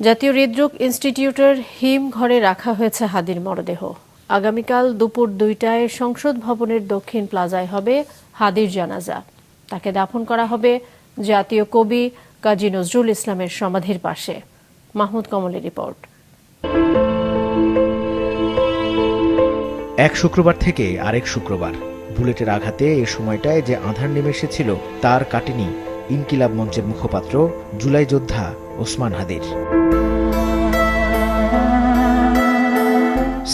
জাতীয় হৃদরোগ ইনস্টিটিউটের হিমঘরে রাখা হয়েছে হাদির মরদেহ। আগামীকাল দুপুর 2টায় সংসদ ভবনের দক্ষিণ প্লাজায় হবে হাদির জানাজা। তাকে দাফন করা হবে জাতীয় কবি কাজী নজরুল ইসলামের সমাধির পাশে। মাহমুদ কমলের রিপোর্ট। এক শুক্রবার থেকে আরেক শুক্রবার বুলেটের আঘাতে এ সময়টায় যে আঁধার নেমে এসেছিল তার কাটেনি ইনকিলাব মঞ্চের মুখপাত্র জুলাই যোদ্ধা ওসমান হাদির।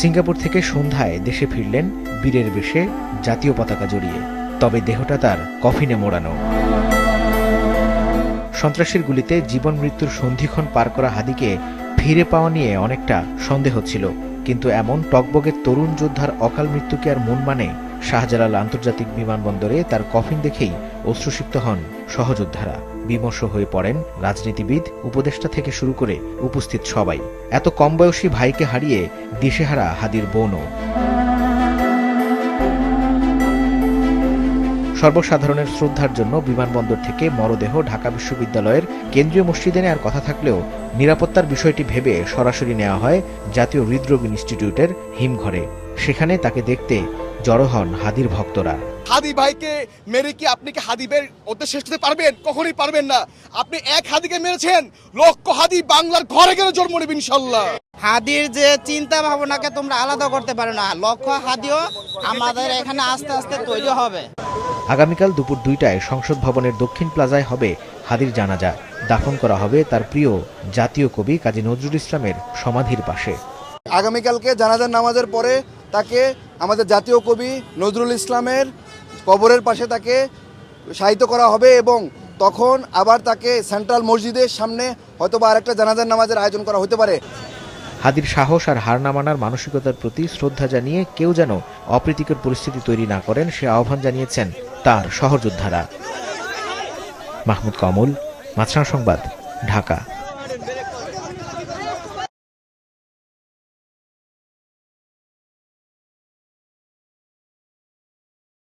সিঙ্গাপুর থেকে সন্ধ্যায় দেশে ফিরলেন বীরের বেশে, জাতীয় পতাকা জড়িয়ে। তবে দেহটা তার কফিনে মোড়ানো। সন্ত্রাসের গুলিতে জীবন মৃত্যুর সন্ধিক্ষণ পার করা হাদিকে ফিরে পাওয়া নিয়ে অনেকটা সন্দেহ ছিল, কিন্তু এমন টকবগের তরুণ যোদ্ধার অকাল মৃত্যুকে আর মন মানে? শাহজালাল আন্তর্জাতিক বিমানবন্দরে তার কফিন দেখেই অশ্রুসিক্ত হন সহযোদ্ধারা। বিমর্ষ হয়ে পড়েন রাজনীতিবিদ, উপদেষ্টা থেকে শুরু করে উপস্থিত সবাই। এত কম বয়সী ভাইকে হারিয়ে দিশেহারা হাদির বোনও। সর্বসাধারণের শ্রদ্ধার জন্য বিমানবন্দর থেকে মরদেহ ঢাকা বিশ্ববিদ্যালয়ের কেন্দ্রীয় মসজিদে নেওয়ার কথা থাকলেও নিরাপত্তার বিষয়টি ভেবে সরাসরি নেওয়া হয় জাতীয় হৃদরোগ ইনস্টিটিউটের হিমঘরে। সেখানে তাকে দেখতে জড়ো হন হাদির ভক্তরা। হাদি ভাইকে মেরে কি আপনি কি হাদিবের উদ্দেশ্য শেষ করতে পারবেন? কখনোই পারবেন না। আপনি এক হাদিকে মেরেছেন, লক্ষ হাদি বাংলার ঘরে ঘরে জন্ম নেবে ইনশাল্লাহ। হাদির যে চিন্তা ভাবনাকে তোমরা আলাদা করতে পারো না, লক্ষ হাদিও আমাদের এখানে আস্তে আস্তে তৈরি হবে। আগামীকাল দুপুর 2টায় সংসদ ভবনের দক্ষিণ প্লাজায় হবে হাদির জানাজা। দাফন করা হবে তার প্রিয় জাতীয় কবি কাজী নজরুল ইসলামের সমাধির পাশে। আগামীকালকে জানাজার নামাজের পরে তাকে আমাদের জাতীয় কবি নজরুল ইসলামের কবরের পাশে তাকে শায়িত করা হবে এবং তখন আবার তাকে সেন্ট্রাল মসজিদের সামনে হয়তোবা আরেকটা জানাজার নামাজের আয়োজন করা হতে পারে। হাদির সাহস আর হার না মানার মানসিকতার প্রতি শ্রদ্ধা জানিয়ে কেউ যেন অপ্রীতিকর পরিস্থিতি তৈরি না করেন সে আহ্বান জানিয়েছেন তার সহযোদ্ধারা। মাহমুদ কমল, মাছরাঙা সংবাদ, ঢাকা।